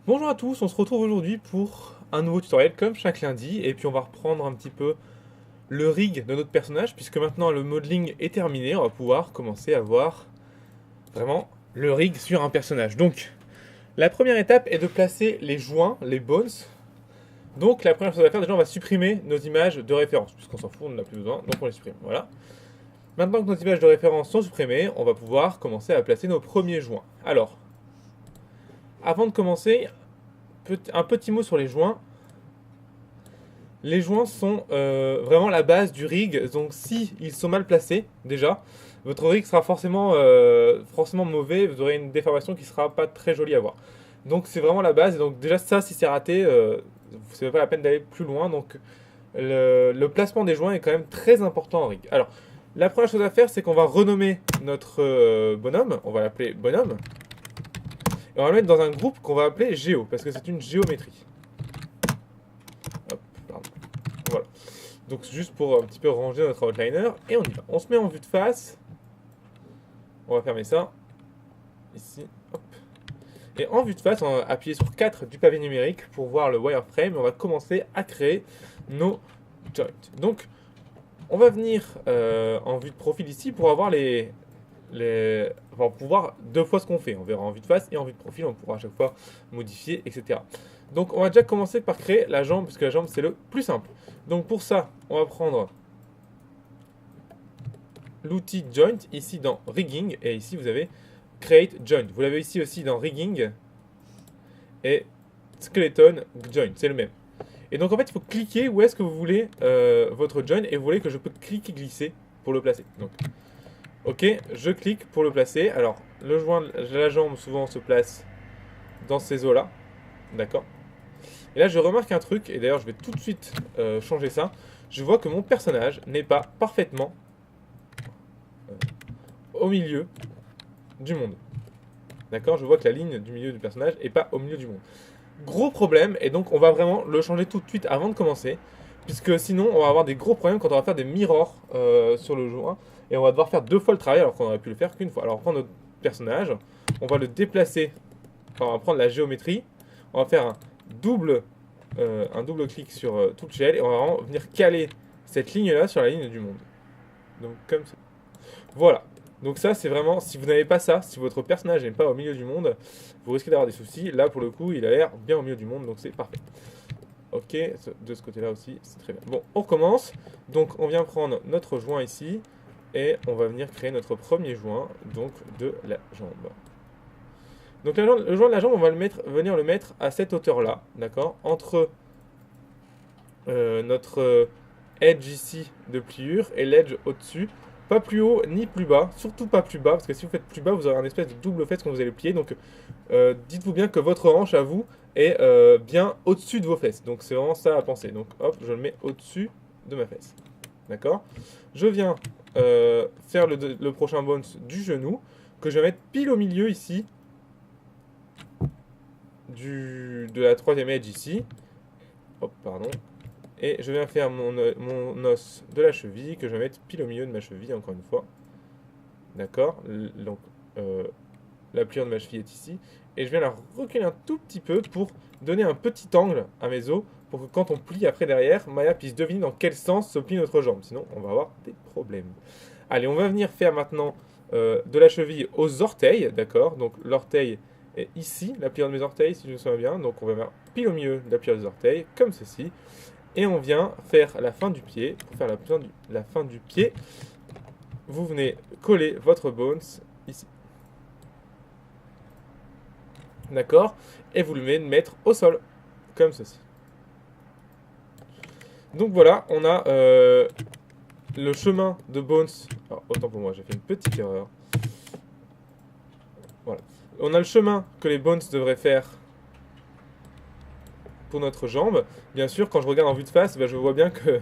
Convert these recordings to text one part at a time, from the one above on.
Bonjour à tous, on se retrouve aujourd'hui pour un nouveau tutoriel comme chaque lundi et puis on va reprendre un petit peu le rig de notre personnage puisque maintenant le modeling est terminé, on va pouvoir commencer à voir vraiment le rig sur un personnage. Donc la première étape est de placer les joints, les bones. Donc la première chose à faire déjà on va supprimer nos images de référence puisqu'on s'en fout, on n'en a plus besoin, donc on les supprime. Voilà. Maintenant que nos images de référence sont supprimées, on va pouvoir commencer à placer nos premiers joints. Alors, avant de commencer, un petit mot sur les joints. Les joints sont vraiment la base du rig, donc si ils sont mal placés, déjà, votre rig sera forcément mauvais, vous aurez une déformation qui sera pas très jolie à voir. Donc c'est vraiment la base, et donc déjà ça, si c'est raté, c'est pas la peine d'aller plus loin, donc le placement des joints est quand même très important en rig. Alors, la première chose à faire, c'est qu'on va renommer notre bonhomme, on va l'appeler bonhomme, et on va le mettre dans un groupe qu'on va appeler géo, parce que c'est une géométrie. Hop, pardon. Voilà. Donc juste pour un petit peu ranger notre outliner, et on y va. On se met en vue de face. On va fermer ça. Ici. Hop. Et en vue de face, on va appuyer sur 4 du pavé numérique pour voir le wireframe. Et on va commencer à créer nos joints. Donc on va venir en vue de profil ici pour avoir pour voir deux fois ce qu'on fait. On verra en vue de face et en vue de profil. On pourra à chaque fois modifier, etc. Donc on va déjà commencer par créer la jambe, puisque la jambe c'est le plus simple. Donc pour ça, on va prendre l'outil Joint ici dans Rigging, et ici vous avez Create Joint. Vous l'avez ici aussi dans Rigging et Skeleton Joint, c'est le même. Et donc en fait il faut cliquer où est-ce que vous voulez votre joint, et vous voulez que je peux cliquer glisser pour le placer. Donc ok, je clique pour le placer. Alors le joint, la jambe souvent se place dans ces os là, d'accord. Et là je remarque un truc, et d'ailleurs je vais tout de suite changer ça. Je vois que mon personnage n'est pas parfaitement au milieu du monde. D'accord. Je vois que la ligne du milieu du personnage est pas au milieu du monde. Gros problème, et donc on va vraiment le changer tout de suite avant de commencer, puisque sinon on va avoir des gros problèmes quand on va faire des mirrors sur le joint, et on va devoir faire deux fois le travail alors qu'on aurait pu le faire qu'une fois. Alors on prend notre personnage, on va le déplacer, enfin on va prendre la géométrie, on va faire un double clic sur tout le shell, et on va vraiment venir caler cette ligne là sur la ligne du monde. Donc comme ça. Voilà. Donc ça, c'est vraiment, si vous n'avez pas ça, si votre personnage n'est pas au milieu du monde, vous risquez d'avoir des soucis. Là, pour le coup, il a l'air bien au milieu du monde, donc c'est parfait. Ok, de ce côté-là aussi, c'est très bien. Bon, on recommence. Donc, on vient prendre notre joint ici, et on va venir créer notre premier joint, donc de la jambe. Donc, le joint de la jambe, on va venir le mettre à cette hauteur-là, d'accord, entre notre edge ici de pliure et l'edge au-dessus. Pas plus haut ni plus bas, surtout pas plus bas, parce que si vous faites plus bas, vous aurez un espèce de double fait quand vous allez plier. Donc dites-vous bien que votre hanche à vous est bien au-dessus de vos fesses. Donc c'est vraiment ça à penser. Donc hop, je le mets au-dessus de ma fesse. D'accord. Je viens faire le prochain bones du genou, que je vais mettre pile au milieu ici, de la troisième edge ici. Hop, pardon. Et je viens faire mon os de la cheville, que je vais mettre pile au milieu de ma cheville, encore une fois. D'accord. Donc, la pliure de ma cheville est ici. Et je viens la reculer un tout petit peu pour donner un petit angle à mes os, pour que quand on plie après derrière, Maya puisse deviner dans quel sens se plie notre jambe. Sinon, on va avoir des problèmes. Allez, on va venir faire maintenant de la cheville aux orteils, d'accord. Donc, l'orteil est ici, la pliure de mes orteils, si je me souviens bien. Donc, on va mettre pile au milieu de la pliure des orteils, comme ceci. Et on vient faire la fin du pied. Pour faire la fin du pied, vous venez coller votre bones ici. D'accord. Et vous le mettre au sol, comme ceci. Donc voilà, on a le chemin de bones. Alors, autant pour moi, j'ai fait une petite erreur. Voilà. On a le chemin que les bones devraient faire pour notre jambe. Bien sûr, quand je regarde en vue de face, je vois bien que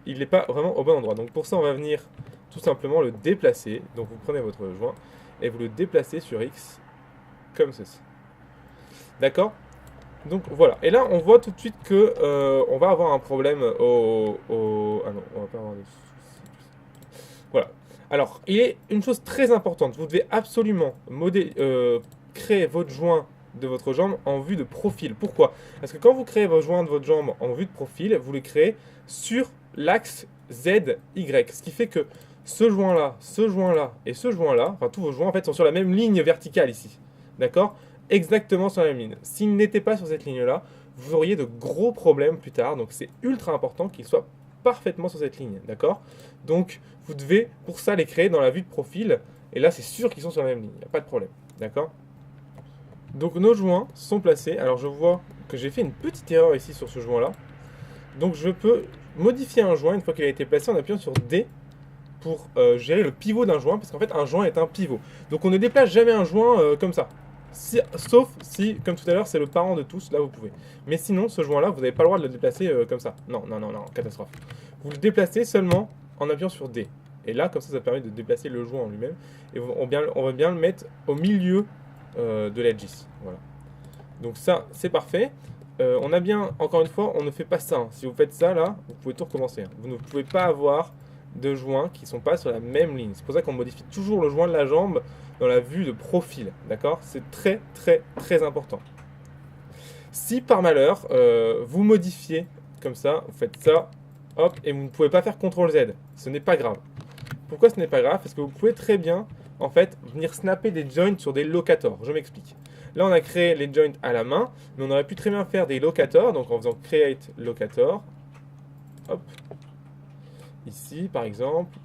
il n'est pas vraiment au bon endroit. Donc pour ça, on va venir tout simplement le déplacer. Donc vous prenez votre joint et vous le déplacez sur X, comme ceci. D'accord. Donc voilà. Et là, on voit tout de suite que on va avoir un problème Ah non, on va pas avoir de soucis. Voilà. Alors, il y a une chose très importante. Vous devez absolument créer votre joint de votre jambe en vue de profil. Pourquoi? Parce que quand vous créez vos joints de votre jambe en vue de profil, vous les créez sur l'axe ZY. Ce qui fait que ce joint-là et ce joint-là, enfin tous vos joints en fait sont sur la même ligne verticale ici. D'accord? Exactement sur la même ligne. S'ils n'étaient pas sur cette ligne-là, vous auriez de gros problèmes plus tard. Donc c'est ultra important qu'ils soient parfaitement sur cette ligne. D'accord? Donc vous devez pour ça les créer dans la vue de profil. Et là c'est sûr qu'ils sont sur la même ligne. Il n'y a pas de problème. D'accord? Donc nos joints sont placés. Alors je vois que j'ai fait une petite erreur ici sur ce joint-là. Donc je peux modifier un joint une fois qu'il a été placé en appuyant sur D pour gérer le pivot d'un joint. Parce qu'en fait un joint est un pivot. Donc on ne déplace jamais un joint comme ça. Sauf si, comme tout à l'heure, c'est le parent de tous, là vous pouvez. Mais sinon, ce joint-là, vous n'avez pas le droit de le déplacer comme ça. Non, non, non, non, catastrophe. Vous le déplacez seulement en appuyant sur D. Et là, comme ça permet de déplacer le joint en lui-même. Et on va bien le mettre au milieu de l'edges. Voilà. Donc ça, c'est parfait. On a bien, encore une fois, on ne fait pas ça. Hein. Si vous faites ça, là, vous pouvez tout recommencer. Hein. Vous ne pouvez pas avoir de joints qui ne sont pas sur la même ligne. C'est pour ça qu'on modifie toujours le joint de la jambe dans la vue de profil. D'accord? C'est très, très, très important. Si par malheur, vous modifiez comme ça, vous faites ça, hop, et vous ne pouvez pas faire CTRL-Z, ce n'est pas grave. Pourquoi ce n'est pas grave? Parce que vous pouvez très bien, en fait, venir snapper des joints sur des locators. Je m'explique. Là, on a créé les joints à la main, mais on aurait pu très bien faire des locators, donc en faisant create locator. Hop. Ici, par exemple.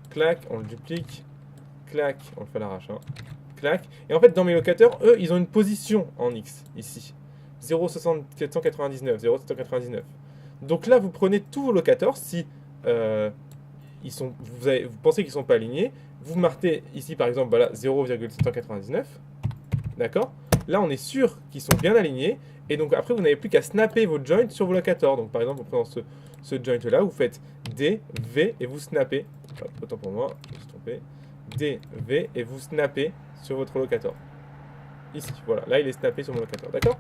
Clac, on le duplique. Clac, on le fait à l'arrache. Hein. Clac. Et en fait, dans mes locateurs, eux, ils ont une position en X, ici. 0,799, 0,799. Donc là, vous prenez tous vos locators, si vous pensez qu'ils ne sont pas alignés, vous marquez ici, par exemple, voilà, 0,799. D'accord? Là, on est sûr qu'ils sont bien alignés. Et donc, après, vous n'avez plus qu'à snapper vos joints sur vos locators. Donc, par exemple, en prenant ce joint-là, vous faites D, V et vous snappez. Autant pour moi, je me suis trompé. D, V et vous snappez sur votre locator. Ici, voilà. Là, il est snappé sur mon locator. D'accord?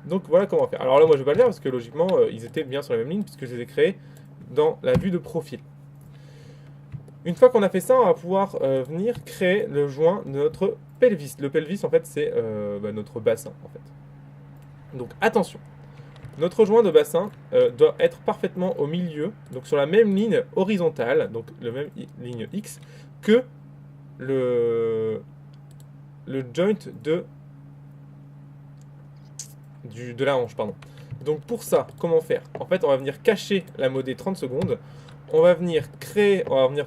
Donc, voilà comment faire. Alors là, moi, je ne vais pas le faire parce que logiquement, ils étaient bien sur la même ligne puisque je les ai créés dans la vue de profil. Une fois qu'on a fait ça, on va pouvoir venir créer le joint de notre pelvis. Le pelvis, en fait, c'est notre bassin, en fait. Donc, attention. Notre joint de bassin doit être parfaitement au milieu, donc sur la même ligne horizontale, donc la même ligne X, que le joint de la hanche, pardon. Donc pour ça, comment faire? En fait, on va venir cacher la modée 30 secondes. On va venir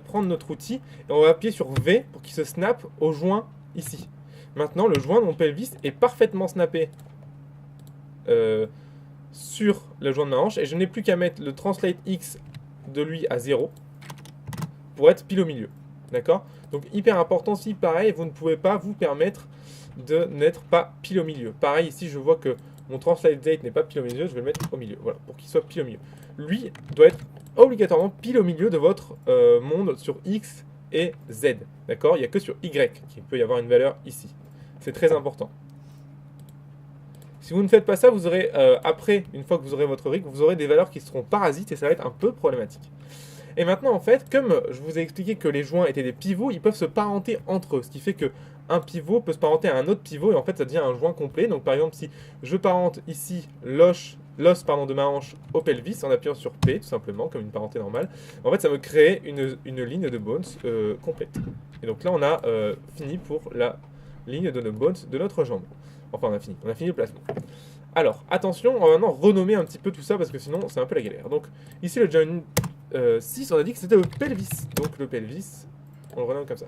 prendre notre outil et on va appuyer sur V pour qu'il se snap au joint ici. Maintenant, le joint de mon pelvis est parfaitement snappé sur le joint de ma hanche et je n'ai plus qu'à mettre le translate X de lui à 0 pour être pile au milieu. D'accord? Donc hyper important, si pareil, vous ne pouvez pas vous permettre de n'être pas pile au milieu. Pareil, ici, je vois que mon translate date n'est pas pile au milieu, je vais le mettre au milieu. Voilà, pour qu'il soit pile au milieu. Lui doit être obligatoirement pile au milieu de votre monde sur X et Z. D'accord? Il n'y a que sur Y qu'il peut y avoir une valeur ici. C'est très important. Si vous ne faites pas ça, vous aurez, après, une fois que vous aurez votre rig, vous aurez des valeurs qui seront parasites et ça va être un peu problématique. Et maintenant, en fait, comme je vous ai expliqué que les joints étaient des pivots, ils peuvent se parenter entre eux. Ce qui fait qu'un pivot peut se parenter à un autre pivot et en fait, ça devient un joint complet. Donc, par exemple, si je parente ici l'os de ma hanche au pelvis en appuyant sur P, tout simplement, comme une parenté normale, en fait, ça me crée une ligne de bones complète. Et donc là, on a fini pour la ligne de nos bones de notre jambe. Enfin, on a fini le placement. Alors, attention, on va maintenant renommer un petit peu tout ça parce que sinon, c'est un peu la galère. Donc, ici, le joint 6, on a dit que c'était le pelvis. Donc, le pelvis, on le renomme comme ça.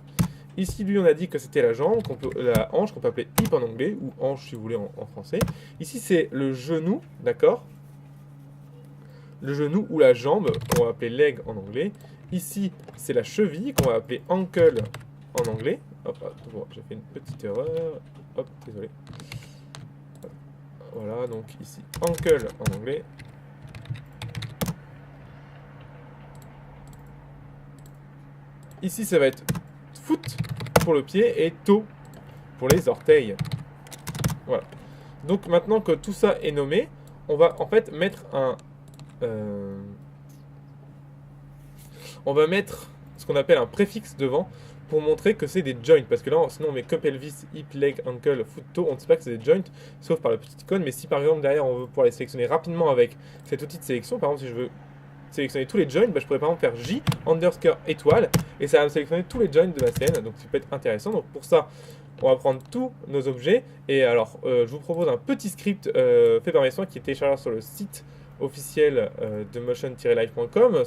Ici, lui, on a dit que c'était la jambe, la hanche, qu'on peut appeler hip en anglais, ou hanche si vous voulez en français. Ici, c'est le genou, d'accord? Le genou ou la jambe, qu'on va appeler leg en anglais. Ici, c'est la cheville, qu'on va appeler ankle en anglais. Hop, bon, j'ai fait une petite erreur. Hop, désolé. Voilà, donc ici, ankle en anglais. Ici, ça va être foot pour le pied et toe pour les orteils. Voilà. Donc maintenant que tout ça est nommé, on va en fait mettre on va mettre ce qu'on appelle un préfixe devant pour montrer que c'est des joints. Parce que là, sinon on met que pelvis, hip, leg, ankle, foot, toe, on ne sait pas que c'est des joints, sauf par la petite icône. Mais si par exemple derrière on veut pouvoir les sélectionner rapidement avec cet outil de sélection, par exemple si je veux sélectionner tous les joints, bah, je pourrais par exemple faire J underscore étoile et ça va me sélectionner tous les joints de la scène, donc ça peut être intéressant. Donc pour ça, on va prendre tous nos objets et alors je vous propose un petit script fait par mes soins qui est téléchargeable sur le site officiel de motion-live.com.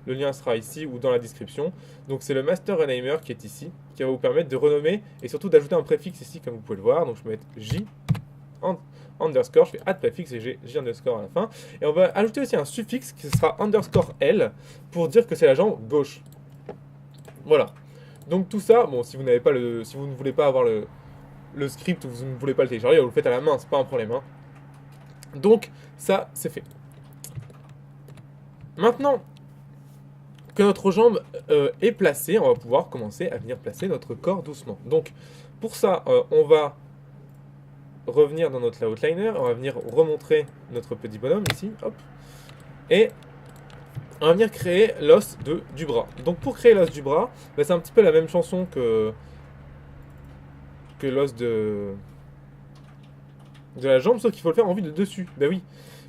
Le lien sera ici ou dans la description. Donc c'est le master renamer qui est ici, qui va vous permettre de renommer et surtout d'ajouter un préfixe ici comme vous pouvez le voir. Donc je vais mettre J underscore, je fais add préfixe et j'ai J underscore à la fin. Et on va ajouter aussi un suffixe qui sera underscore L pour dire que c'est la jambe gauche. Voilà. Donc tout ça, bon, si vous n'avez pas si vous ne voulez pas avoir le script ou vous ne voulez pas le télécharger, vous le faites à la main, c'est pas un problème. Hein. Donc ça, c'est fait. Maintenant que notre jambe est placée, on va pouvoir commencer à venir placer notre corps doucement. Donc pour ça, on va revenir dans notre outliner, on va venir remontrer notre petit bonhomme ici, hop, et on va venir créer l'os du bras. Donc pour créer l'os du bras, bah, c'est un petit peu la même chanson que l'os de la jambe, sauf qu'il faut le faire en vue de dessus. Bah oui,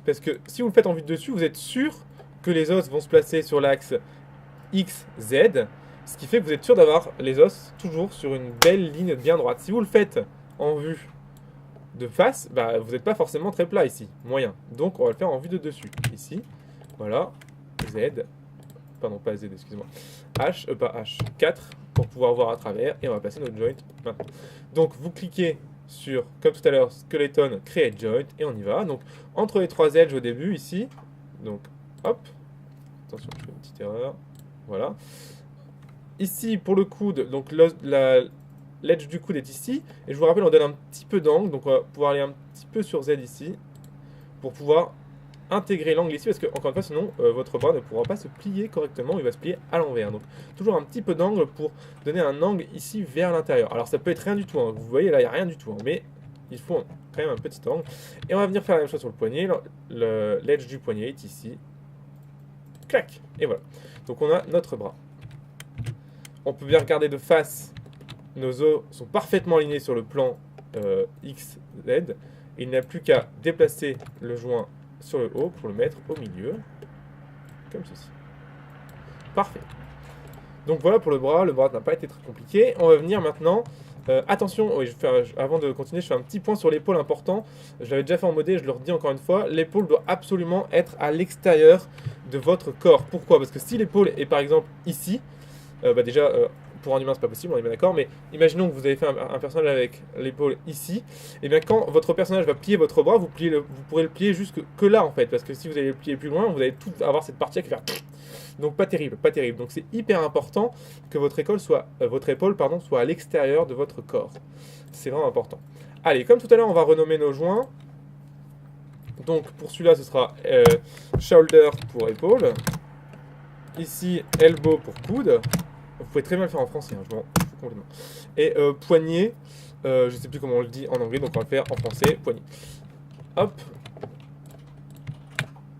parce que si vous le faites en vue de dessus, vous êtes sûr que les os vont se placer sur l'axe X, Z, ce qui fait que vous êtes sûr d'avoir les os toujours sur une belle ligne bien droite. Si vous le faites en vue de face, bah, vous n'êtes pas forcément très plat ici, moyen. Donc on va le faire en vue de dessus. Ici, voilà, Z, pardon pas Z, excusez-moi, H, pas H, 4, pour pouvoir voir à travers, et on va passer notre joint maintenant. Donc vous cliquez sur, comme tout à l'heure, Skeleton, Create Joint, et on y va. Donc entre les trois edges au début, ici, donc hop, attention, je fais une petite erreur, voilà. Ici, pour le coude, donc l'edge du coude est ici, et je vous rappelle, on donne un petit peu d'angle, donc on va pouvoir aller un petit peu sur Z ici, pour pouvoir intégrer l'angle ici, parce que, encore une fois, sinon, votre bras ne pourra pas se plier correctement, il va se plier à l'envers. Donc, toujours un petit peu d'angle pour donner un angle ici vers l'intérieur. Alors, ça peut être rien du tout, hein. Vous voyez, là, il n'y a rien du tout, hein. Mais il faut quand même un petit angle. Et on va venir faire la même chose sur le poignet, l'edge du poignet est ici. Clac. Et voilà. Donc, on a notre bras. On peut bien regarder de face. Nos os sont parfaitement alignés sur le plan X, Z. Il n'y a plus qu'à déplacer le joint sur le haut pour le mettre au milieu. Comme ceci. Parfait. Donc voilà pour le bras. Le bras n'a pas été très compliqué. On va venir maintenant. Attention, oui, avant de continuer, je fais un petit point sur l'épaule important. Je l'avais déjà fait en modé, je le redis encore une fois. L'épaule doit absolument être à l'extérieur de votre corps. Pourquoi? Parce que si l'épaule est par exemple ici, bah déjà, pour un humain, c'est pas possible, on est bien d'accord, mais imaginons que vous avez fait un personnage avec l'épaule ici, et bien quand votre personnage va plier votre bras, vous pourrez le plier jusque que là en fait, parce que si vous allez le plier plus loin, vous allez tout avoir cette partie qui va faire. Donc pas terrible, pas terrible. Donc c'est hyper important que votre épaule soit à l'extérieur de votre corps. C'est vraiment important. Allez, comme tout à l'heure, on va renommer nos joints. Donc pour celui-là, ce sera shoulder pour épaule. Ici, elbow pour coude. Vous pouvez très bien le faire en français, hein, je m'en fous complètement. Et poignet, je ne sais plus comment on le dit en anglais, donc on va le faire en français, poignet. Hop.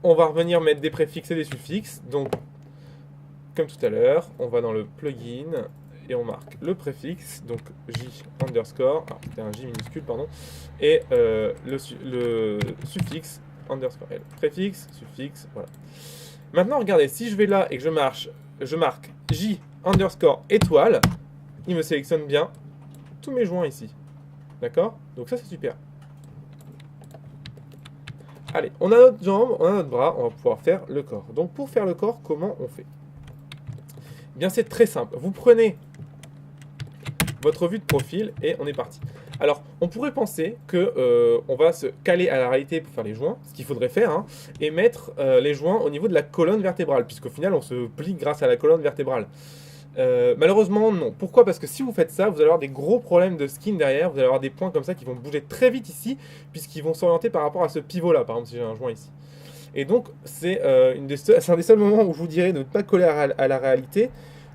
On va revenir mettre des préfixes et des suffixes. Donc, comme tout à l'heure, on va dans le plugin et on marque le préfixe, donc J underscore, alors c'était un J minuscule, pardon, et le suffixe underscore L. Préfixe, suffixe, voilà. Maintenant, regardez, si je vais là et que je marque J underscore étoile, il me sélectionne bien tous mes joints ici. D'accord? Donc ça, c'est super. Allez, on a notre jambe, on a notre bras, on va pouvoir faire le corps. Donc pour faire le corps, comment on fait? Eh bien, c'est très simple. Vous prenez votre vue de profil et on est parti. Alors, on pourrait penser que on va se caler à la réalité pour faire les joints, ce qu'il faudrait faire, hein, et mettre les joints au niveau de la colonne vertébrale, puisqu'au final, on se plie grâce à la colonne vertébrale. Malheureusement, non. Pourquoi? Parce que si vous faites ça, vous allez avoir des gros problèmes de skin derrière, vous allez avoir des points comme ça qui vont bouger très vite ici, puisqu'ils vont s'orienter par rapport à ce pivot-là, par exemple, si j'ai un joint ici. Et donc, c'est un des seuls moments où je vous dirais de ne pas coller à la réalité,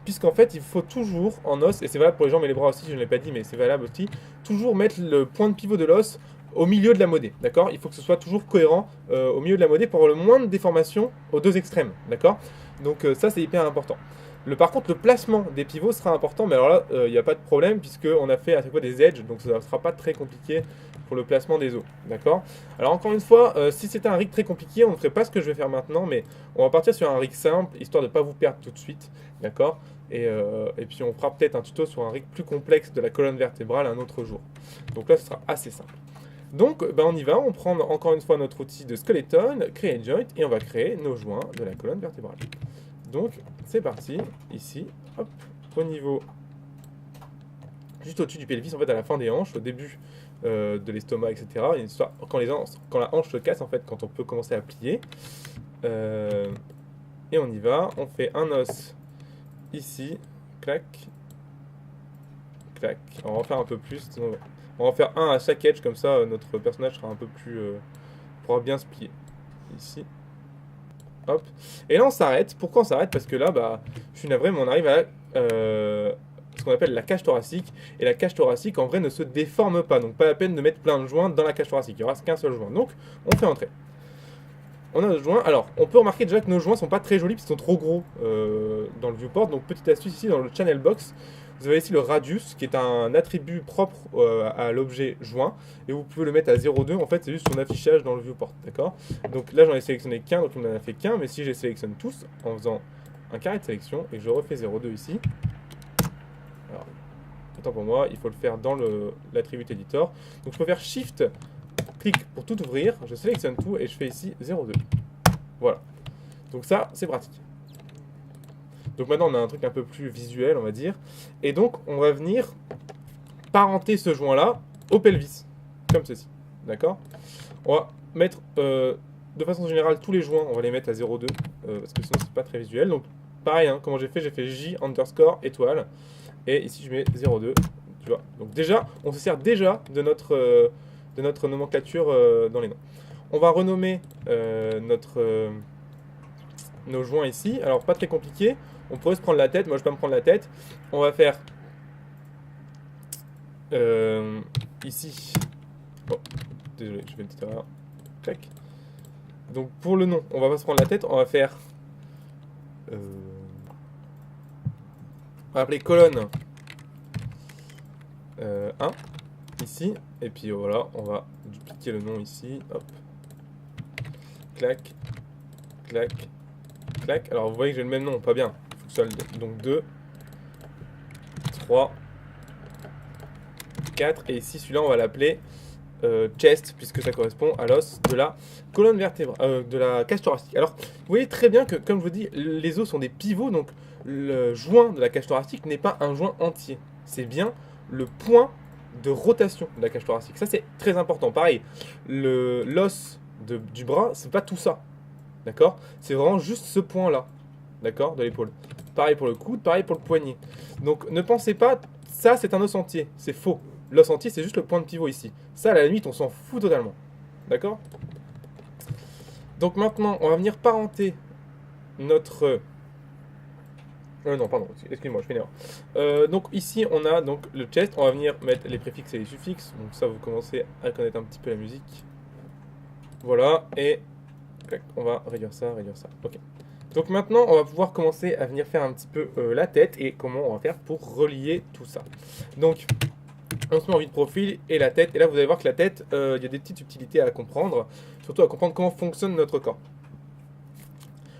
puisqu'en fait, il faut toujours, en os, et c'est valable pour les jambes et les bras aussi, je ne l'ai pas dit, mais c'est valable aussi, toujours mettre le point de pivot de l'os au milieu de la modée, d'accord? Il faut que ce soit toujours cohérent au milieu de la modée pour avoir le moins de déformation aux deux extrêmes, d'accord? Donc ça, c'est hyper important. Par contre, le placement des pivots sera important, mais alors là, il n'y a pas de problème, puisqu'on a fait à chaque fois des edges, donc ça ne sera pas très compliqué pour le placement des os. D'accord? Alors encore une fois, si c'était un rig très compliqué, on ne ferait pas ce que je vais faire maintenant, mais on va partir sur un rig simple, histoire de ne pas vous perdre tout de suite. D'accord? Et puis on fera peut-être un tuto sur un rig plus complexe de la colonne vertébrale un autre jour. Donc là, ce sera assez simple. Donc, on y va, on prend encore une fois notre outil de skeleton, create joint, et on va créer nos joints de la colonne vertébrale. Donc, c'est parti, ici, hop, au niveau, juste au-dessus du pelvis, en fait, à la fin des hanches, au début de l'estomac, etc. Il y a une histoire, quand la hanche se casse, en fait, quand on peut commencer à plier. Et on y va, on fait un os ici, clac, clac. On va en faire un peu plus, sinon, on va en faire un à chaque edge, comme ça, notre personnage sera un peu plus, pourra bien se plier. Ici. Hop. Et là on s'arrête. Pourquoi on s'arrête? Parce que là, je suis navré, mais on arrive à ce qu'on appelle la cage thoracique. Et la cage thoracique, en vrai, ne se déforme pas. Donc pas la peine de mettre plein de joints dans la cage thoracique. Il n'y aura qu'un seul joint. Donc on fait entrer. On a nos joints. Alors, on peut remarquer déjà que nos joints sont pas très jolis parce qu'ils sont trop gros dans le viewport. Donc petite astuce ici dans le channel box. Vous avez ici le radius qui est un attribut propre à l'objet joint et vous pouvez le mettre à 0,2. En fait, c'est juste son affichage dans le viewport. D'accord? Donc là, j'en ai sélectionné qu'un, donc il m'en a fait qu'un. Mais si je les sélectionne tous en faisant un carré de sélection et que je refais 0,2 ici, alors, autant pour moi, il faut le faire dans l'attribut editor. Donc je peux faire Shift, clic pour tout ouvrir, je sélectionne tout et je fais ici 0,2. Voilà. Donc ça, c'est pratique. Donc maintenant, on a un truc un peu plus visuel, on va dire. Et donc, on va venir parenter ce joint-là au pelvis, comme ceci. D'accord? On va mettre, de façon générale, tous les joints, on va les mettre à 0,2, parce que sinon, c'est pas très visuel. Donc, pareil, hein, comment j'ai fait J underscore étoile. Et ici, je mets 0,2, tu vois. Donc déjà, on se sert déjà de notre nomenclature dans les noms. On va renommer nos joints ici. Alors, pas très compliqué. On pourrait se prendre la tête. Moi, je vais pas me prendre la tête. On va faire ici. Oh, désolé, je fais une petite erreur. Clac. Donc, pour le nom, on va pas se prendre la tête. On va faire. On va appeler colonne 1. Ici. Et puis voilà, on va dupliquer le nom ici. Hop. Clac. Clac. Clac. Alors, vous voyez que j'ai le même nom. Pas bien. Il faut que ce soit donc 2. 3, 4, et ici celui-là on va l'appeler chest, puisque ça correspond à l'os de la colonne vertébrale, de la cage thoracique. Alors vous voyez très bien que, comme je vous dis, les os sont des pivots, donc le joint de la cage thoracique n'est pas un joint entier, c'est bien le point de rotation de la cage thoracique. Ça c'est très important. Pareil, l'os du bras, c'est pas tout ça, d'accord? C'est vraiment juste ce point-là, d'accord, de l'épaule. Pareil pour le coude, pareil pour le poignet. Donc ne pensez pas, ça c'est un os entier, c'est faux. L'os entier c'est juste le point de pivot ici. Ça à la limite on s'en fout totalement. D'accord? Donc maintenant on va venir parenter notre... non pardon, excusez-moi, je fais une erreur. Donc ici on a donc le chest, on va venir mettre les préfixes et les suffixes. Donc ça vous commencez à connaître un petit peu la musique. Voilà, et on va réduire ça, ok. Donc maintenant, on va pouvoir commencer à venir faire un petit peu la tête et comment on va faire pour relier tout ça. Donc, on se met en vue de profil et la tête. Et là, vous allez voir que la tête, il y a des petites subtilités à comprendre, surtout à comprendre comment fonctionne notre corps.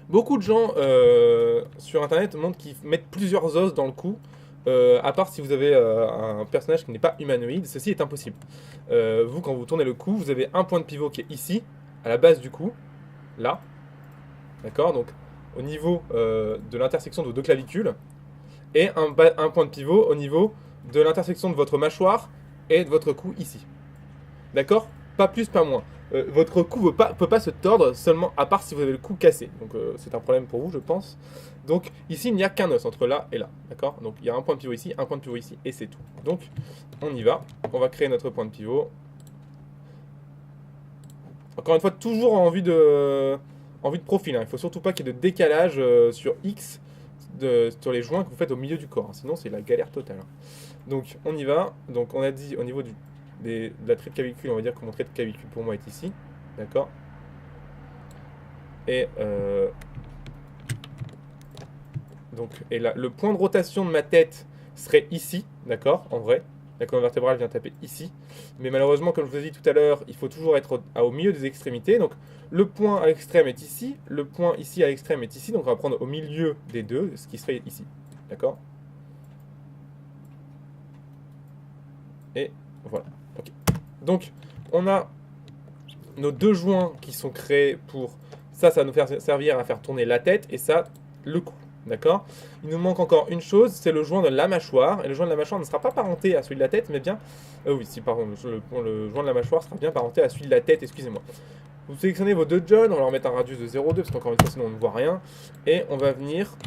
Beaucoup de gens sur Internet montrent qu'ils mettent plusieurs os dans le cou, à part si vous avez un personnage qui n'est pas humanoïde. Ceci est impossible. Vous, quand vous tournez le cou, vous avez un point de pivot qui est ici, à la base du cou, là. D'accord? Donc, au niveau de l'intersection de vos deux clavicules et un point de pivot au niveau de l'intersection de votre mâchoire et de votre cou ici. D'accord? Pas plus, pas moins. Votre cou ne peut pas se tordre seulement à part si vous avez le cou cassé. Donc c'est un problème pour vous, je pense. Donc ici, il n'y a qu'un os entre là et là. D'accord? Donc il y a un point de pivot ici, un point de pivot ici et c'est tout. Donc on y va. On va créer notre point de pivot. Encore une fois, toujours en vue de profil. Hein. Il ne faut surtout pas qu'il y ait de décalage sur X sur les joints que vous faites au milieu du corps. Hein. Sinon, c'est la galère totale. Hein. Donc, on y va. Donc, on a dit au niveau de la trait de clavicule, on va dire que mon trait de clavicule pour moi est ici. D'accord? Et Donc, et là, le point de rotation de ma tête serait ici, d'accord, en vrai. La colonne vertébrale vient taper ici. Mais malheureusement, comme je vous ai dit tout à l'heure, il faut toujours être au milieu des extrémités. Donc le point à l'extrême est ici, le point ici à l'extrême est ici. Donc on va prendre au milieu des deux, ce qui serait ici. D'accord? Et voilà. Okay. Donc on a nos deux joints qui sont créés pour... Ça va nous faire servir à faire tourner la tête et ça, le cou. D'accord? Il nous manque encore une chose, c'est le joint de la mâchoire. Et le joint de la mâchoire ne sera pas parenté à celui de la tête, mais bien... oui, si, pardon, le joint de la mâchoire sera bien parenté à celui de la tête, excusez-moi. Vous sélectionnez vos deux joints, on va leur mettre un radius de 0,2, parce qu'encore une fois, sinon on ne voit rien. Et on va venir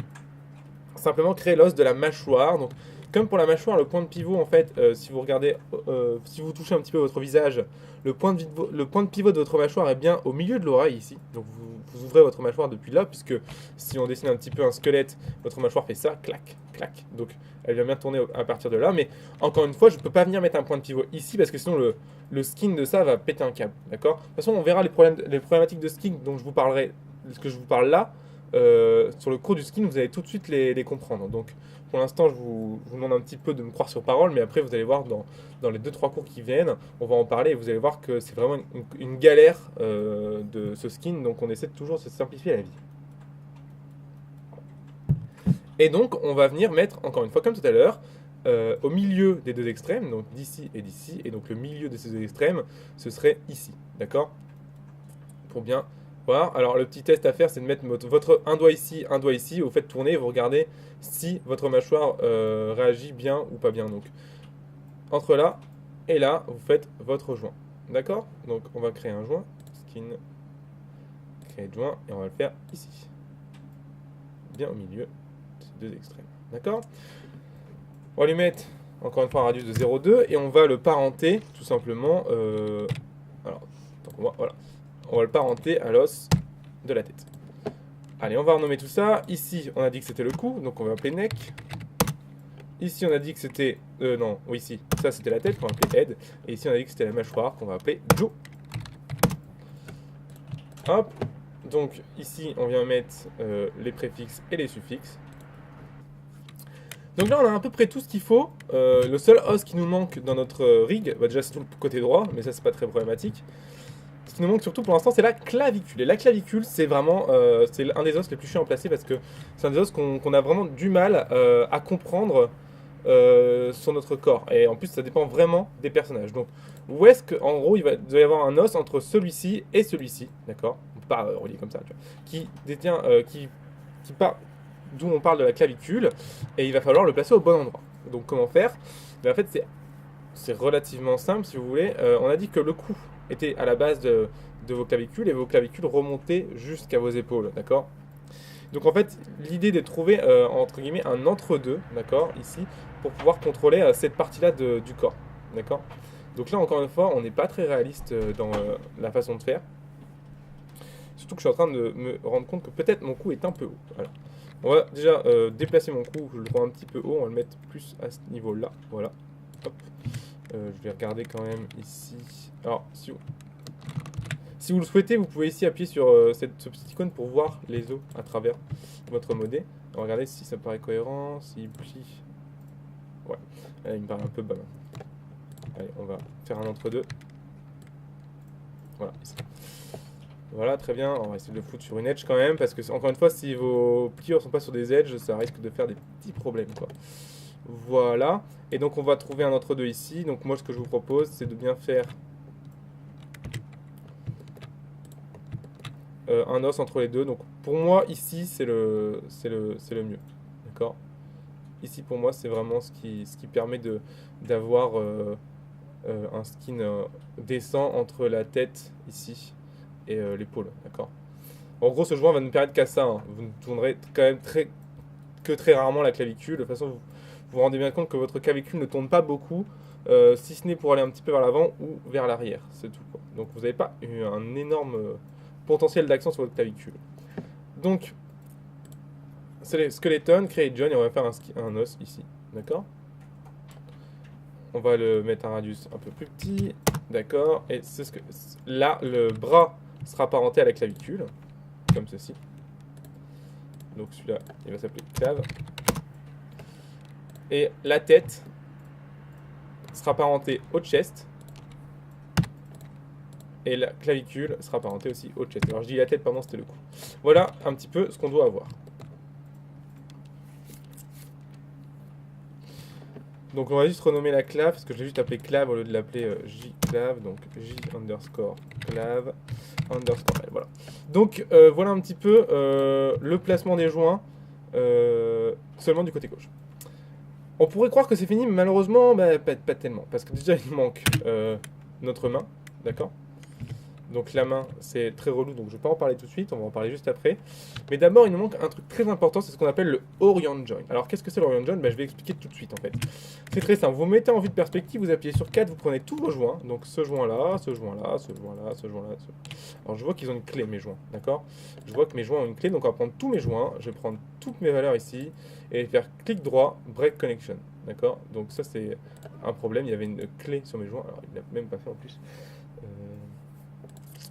simplement créer l'os de la mâchoire. Donc, comme pour la mâchoire, le point de pivot, en fait, si vous regardez, si vous touchez un petit peu votre visage, le point de pivot de votre mâchoire est bien au milieu de l'oreille ici. Donc vous ouvrez votre mâchoire depuis là, puisque si on dessine un petit peu un squelette, votre mâchoire fait ça, clac, clac. Donc elle vient bien tourner à partir de là. Mais encore une fois, je ne peux pas venir mettre un point de pivot ici, parce que sinon le skin de ça va péter un câble. D'accord? De toute façon, on verra les problématiques de skin dont je vous parlerai, ce que je vous parle là. Sur le cours du skin, vous allez tout de suite les comprendre. Donc pour l'instant, je vous demande un petit peu de me croire sur parole, mais après, vous allez voir dans les 2-3 cours qui viennent, on va en parler et vous allez voir que c'est vraiment une galère de ce skin, donc on essaie de toujours se simplifier la vie. Et donc, on va venir mettre, encore une fois, comme tout à l'heure, au milieu des deux extrêmes, donc d'ici, et donc le milieu de ces deux extrêmes, ce serait ici, d'accord? Pour bien voir. Alors, le petit test à faire, c'est de mettre un doigt ici, vous faites tourner et vous regardez si votre mâchoire réagit bien ou pas bien. Donc, entre là et là, vous faites votre joint. D'accord? Donc, on va créer un joint. Skin, créer de joint, et on va le faire ici. Bien au milieu de ces deux extrêmes. D'accord? On va lui mettre, encore une fois, un radius de 0,2, et on va le parenter, tout simplement. Alors, voilà. On va le parenter à l'os de la tête. Allez, on va renommer tout ça. Ici, on a dit que c'était le cou, donc on va appeler neck. Ici, on a dit que c'était... non, oui, ici, ça c'était la tête, qu'on va appeler head. Et ici, on a dit que c'était la mâchoire, qu'on va appeler jaw. Hop. Donc, ici, on vient mettre les préfixes et les suffixes. Donc là, on a à peu près tout ce qu'il faut. Le seul os qui nous manque dans notre rig, bah déjà c'est tout le côté droit, mais ça c'est pas très problématique. Ce qui nous manque surtout pour l'instant, c'est la clavicule. Et la clavicule, c'est vraiment c'est un des os les plus chiants à placer parce que c'est un des os qu'on a vraiment du mal à comprendre sur notre corps. Et en plus, ça dépend vraiment des personnages. Donc, où est-ce qu'en gros, il doit y avoir un os entre celui-ci et celui-ci, d'accord? On peut pas relier comme ça, tu vois, qui détient, qui part, d'où on parle de la clavicule, et il va falloir le placer au bon endroit. Donc, comment faire? En fait, c'est relativement simple, si vous voulez. On a dit que le cou était à la base de vos clavicules et vos clavicules remontaient jusqu'à vos épaules, d'accord? Donc en fait, l'idée est de trouver entre guillemets un entre-deux, d'accord, ici, pour pouvoir contrôler cette partie-là du corps, d'accord? Donc là, encore une fois, on n'est pas très réaliste dans la façon de faire. Surtout que je suis en train de me rendre compte que peut-être mon cou est un peu haut. Voilà. On va déjà déplacer mon cou, je le trouve un petit peu haut, on va le mettre plus à ce niveau-là, voilà. Hop. Je vais regarder quand même ici. Alors, si vous le souhaitez, vous pouvez ici appuyer sur ce petit icône pour voir les os à travers votre modé. Regardez si ça paraît cohérent, s'il plie. Ouais, là, il me paraît un peu bas. Allez, on va faire un entre-deux. Voilà, ici. Voilà, très bien. On va essayer de le foutre sur une edge quand même, parce que, encore une fois, si vos pliures ne sont pas sur des edges, ça risque de faire des petits problèmes, quoi. Voilà. Et donc, on va trouver un entre-deux ici. Donc, moi, ce que je vous propose, c'est de bien faire un os entre les deux. Donc, pour moi, ici, c'est le mieux. D'accord? Ici, pour moi, c'est vraiment ce qui permet d'avoir un skin décent entre la tête, ici, et l'épaule. D'accord? En gros, ce joint va nous permettre qu'à ça. Hein. Vous ne tournerez quand même que très rarement la clavicule. De toute façon, vous vous rendez bien compte que votre clavicule ne tourne pas beaucoup, si ce n'est pour aller un petit peu vers l'avant ou vers l'arrière. C'est tout, quoi. Donc, vous n'avez pas eu un énorme potentiel d'action sur votre clavicule. Donc, c'est les skeletons, créer John, et on va faire un os ici. D'accord? On va le mettre un radius un peu plus petit. D'accord? Et c'est là, le bras sera apparenté à la clavicule, comme ceci. Donc celui-là, il va s'appeler clave. Et la tête sera apparentée au chest. Et la clavicule sera apparentée aussi au chest. Alors je dis la tête, pardon, c'était le cou. Voilà un petit peu ce qu'on doit avoir. Donc on va juste renommer la clave, parce que je l'ai juste appelé clave au lieu de l'appeler jclave. Donc j underscore clave underscore l. Voilà. Donc voilà un petit peu le placement des joints seulement du côté gauche. On pourrait croire que c'est fini, mais malheureusement, bah, pas tellement. Parce que déjà, il manque notre main, d'accord? Donc la main, c'est très relou, donc je ne vais pas en parler tout de suite, on va en parler juste après. Mais d'abord, il nous manque un truc très important, c'est ce qu'on appelle le Orient Join. Alors qu'est-ce que c'est l'Orient Join? Je vais expliquer tout de suite en fait. C'est très simple, vous mettez en vue de perspective, vous appuyez sur 4, vous prenez tous vos joints. Donc ce joint-là, ce joint-là, ce joint-là, ce joint-là. Alors je vois qu'ils ont une clé, mes joints, d'accord? Je vois que mes joints ont une clé, donc on va prendre tous mes joints, je vais prendre toutes mes valeurs ici, et faire clic droit, break connection, d'accord? Donc ça c'est un problème, il y avait une clé sur mes joints, alors il ne l'a même pas fait en plus.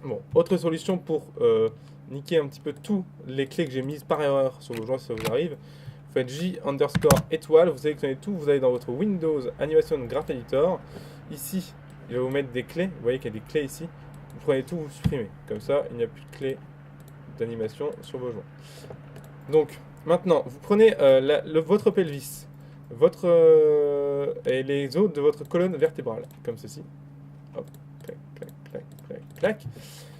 Bon, autre solution pour niquer un petit peu toutes les clés que j'ai mises par erreur sur vos joints si ça vous arrive. Vous faites J underscore étoile, vous sélectionnez tout, vous allez dans votre Windows Animation Graph Editor. Ici, il va vous mettre des clés, vous voyez qu'il y a des clés ici. Vous prenez tout, vous supprimez. Comme ça, il n'y a plus de clés d'animation sur vos joints. Donc, maintenant, vous prenez votre pelvis, et les os de votre colonne vertébrale, comme ceci. Hop, clac, clac, clac, clac, clac.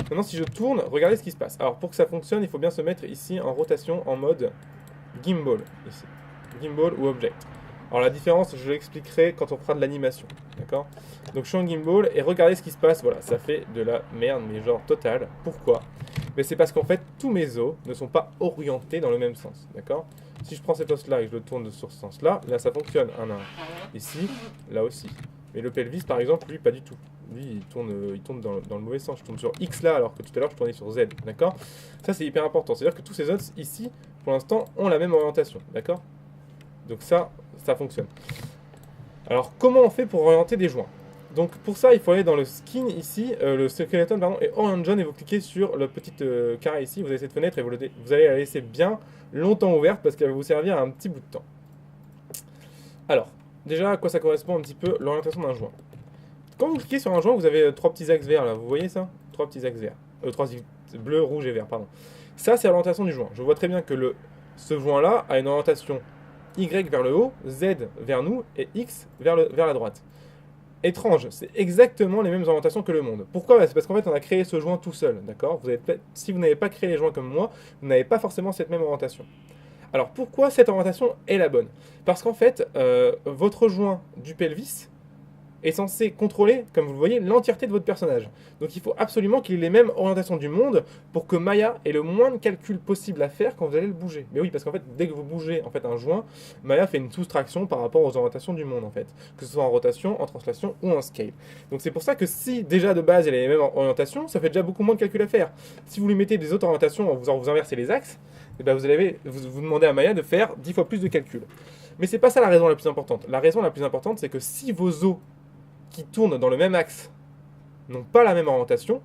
Maintenant, si je tourne, regardez ce qui se passe. Alors, pour que ça fonctionne, il faut bien se mettre ici en rotation en mode gimbal. Ici. Gimbal ou object. Alors, la différence, je l'expliquerai quand on fera de l'animation. D'accord? Donc, je suis en gimbal et regardez ce qui se passe. Voilà, ça fait de la merde, mais genre totale. Pourquoi? Mais c'est parce qu'en fait, tous mes os ne sont pas orientés dans le même sens. D'accord? Si je prends cet os-là et que je le tourne sur ce sens-là, là, ça fonctionne. Un à un. Ici, là aussi. Mais le pelvis, par exemple, lui, pas du tout. Lui, il tourne dans le mauvais sens. Je tourne sur X là, alors que tout à l'heure, je tournais sur Z. D'accord? Ça, c'est hyper important. C'est-à-dire que tous ces os ici, pour l'instant, ont la même orientation. D'accord? Donc ça fonctionne. Alors, comment on fait pour orienter des joints? Donc, pour ça, il faut aller dans le skin ici, le skeleton, pardon, et Orient Join, et vous cliquez sur le petit carré ici. Vous avez cette fenêtre et vous allez la laisser bien longtemps ouverte parce qu'elle va vous servir un petit bout de temps. Alors, déjà, à quoi ça correspond un petit peu l'orientation d'un joint? Quand vous cliquez sur un joint, vous avez trois petits axes verts là, vous voyez ça? Trois petits axes verts. Trois axes bleus, rouge et vert, pardon. Ça, c'est l'orientation du joint. Je vois très bien que ce joint-là a une orientation Y vers le haut, Z vers nous et X vers la droite. Étrange, c'est exactement les mêmes orientations que le monde. Pourquoi? C'est parce qu'en fait, on a créé ce joint tout seul, d'accord? Si vous n'avez pas créé les joints comme moi, vous n'avez pas forcément cette même orientation. Alors, pourquoi cette orientation est la bonne? Parce qu'en fait, votre joint du pelvis est censé contrôler, comme vous le voyez, l'entièreté de votre personnage. Donc il faut absolument qu'il ait les mêmes orientations du monde pour que Maya ait le moins de calculs possible à faire quand vous allez le bouger. Mais oui, parce qu'en fait, dès que vous bougez en fait, un joint, Maya fait une soustraction par rapport aux orientations du monde, en fait. Que ce soit en rotation, en translation ou en scale. Donc c'est pour ça que si déjà de base elle a les mêmes orientations, ça fait déjà beaucoup moins de calculs à faire. Si vous lui mettez des autres orientations, vous inversez les axes, et ben vous demandez à Maya de faire 10 fois plus de calculs. Mais c'est pas ça la raison la plus importante. La raison la plus importante, c'est que si vos os qui tournent dans le même axe n'ont pas la même orientation,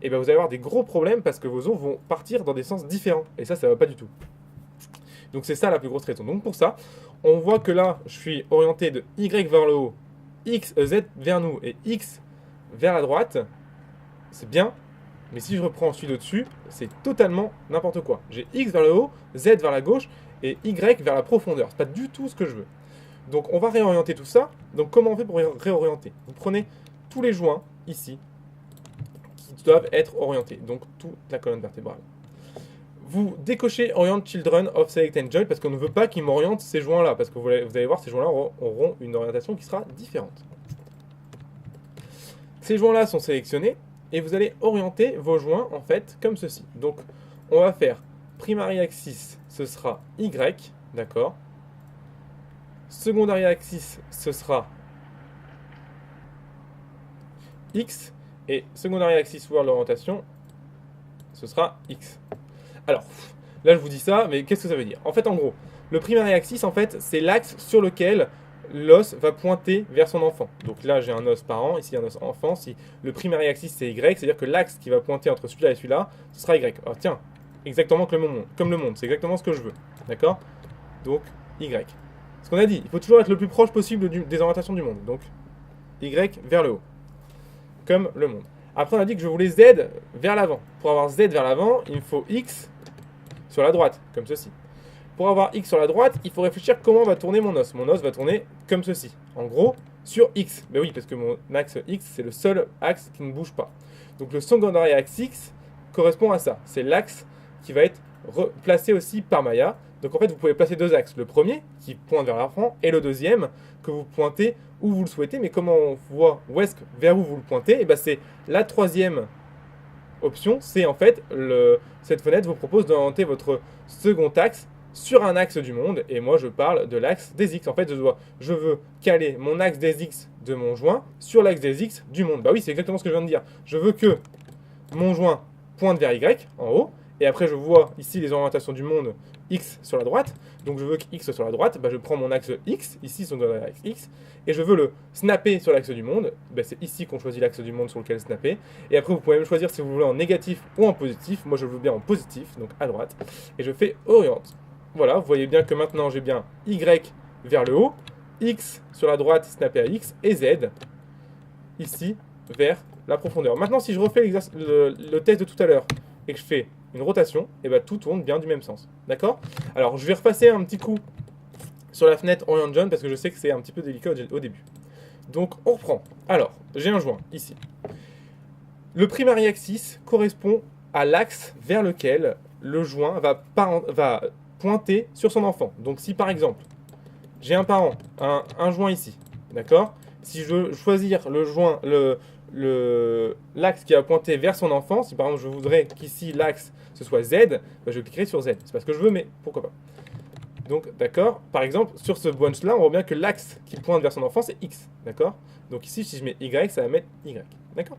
et ben vous allez avoir des gros problèmes parce que vos os vont partir dans des sens différents. Et ça va pas du tout. Donc c'est ça la plus grosse raison. Donc pour ça, on voit que là, je suis orienté de Y vers le haut, Z vers nous et X vers la droite. C'est bien, mais si je reprends celui de-dessus, c'est totalement n'importe quoi. J'ai X vers le haut, Z vers la gauche et Y vers la profondeur. C'est pas du tout ce que je veux. Donc on va réorienter tout ça. Donc comment on fait pour réorienter? Vous prenez tous les joints ici qui doivent être orientés, donc toute la colonne vertébrale. Vous décochez Orient Children of Select and Join parce qu'on ne veut pas qu'ils m'orientent ces joints-là, parce que vous allez voir, ces joints-là auront une orientation qui sera différente. Ces joints-là sont sélectionnés et vous allez orienter vos joints en fait comme ceci. Donc on va faire primary axis, ce sera Y, d'accord? Secondary axis, ce sera X. Et secondary axis world orientation, ce sera X. Alors, là je vous dis ça, mais qu'est-ce que ça veut dire? En fait, en gros, le primary axis, en fait, c'est l'axe sur lequel l'os va pointer vers son enfant. Donc là, j'ai un os parent, ici un os enfant. Si le primary axis, c'est Y, c'est-à-dire que l'axe qui va pointer entre celui-là et celui-là, ce sera Y. Alors tiens, exactement comme le monde. C'est exactement ce que je veux. D'accord? Donc, Y. Ce qu'on a dit, il faut toujours être le plus proche possible des orientations du monde. Donc, Y vers le haut. Comme le monde. Après, on a dit que je voulais Z vers l'avant. Pour avoir Z vers l'avant, il me faut X sur la droite, comme ceci. Pour avoir X sur la droite, il faut réfléchir comment va tourner mon os. Mon os va tourner comme ceci. En gros, sur X. Mais oui, parce que mon axe X, c'est le seul axe qui ne bouge pas. Donc le secondary axe X correspond à ça. C'est l'axe qui va être placé aussi par Maya. Donc en fait, vous pouvez placer deux axes. Le premier, qui pointe vers l'avant, et le deuxième, que vous pointez où vous le souhaitez. Mais comment on voit vers où vous le pointez, et ben c'est la troisième option. C'est en fait, cette fenêtre vous propose d'orienter votre second axe sur un axe du monde, et moi je parle de l'axe des X. En fait, je veux caler mon axe des X de mon joint sur l'axe des X du monde. Bah oui, c'est exactement ce que je viens de dire. Je veux que mon joint pointe vers Y, en haut, et après je vois ici les orientations du monde X sur la droite, donc je veux que X sur la droite, bah je prends mon axe X, ici son axe X, et je veux le snapper sur l'axe du monde, bah c'est ici qu'on choisit l'axe du monde sur lequel snapper, et après vous pouvez même choisir si vous voulez en négatif ou en positif. Moi je le veux bien en positif, donc à droite, et je fais oriente. Voilà, vous voyez bien que maintenant j'ai bien Y vers le haut, X sur la droite snappé à X, et Z ici vers la profondeur. Maintenant, si je refais le test de tout à l'heure et que je fais une rotation, et ben tout tourne bien du même sens. D'accord? Alors, je vais repasser un petit coup sur la fenêtre Orient John parce que je sais que c'est un petit peu délicat au début. Donc, on reprend. Alors, j'ai un joint ici. Le primary axis correspond à l'axe vers lequel le joint va pointer sur son enfant. Donc, si par exemple, j'ai un parent, un joint ici, d'accord? Si je veux choisir le joint, l'axe qui va pointer vers son enfant, si par exemple je voudrais qu'ici l'axe ce soit Z, bah, je cliquerai sur Z. C'est pas ce que je veux, mais pourquoi pas. Donc, d'accord, par exemple, sur ce bunch-là, on voit bien que l'axe qui pointe vers son enfant, c'est X, d'accord? Donc ici, si je mets Y, ça va mettre Y, d'accord?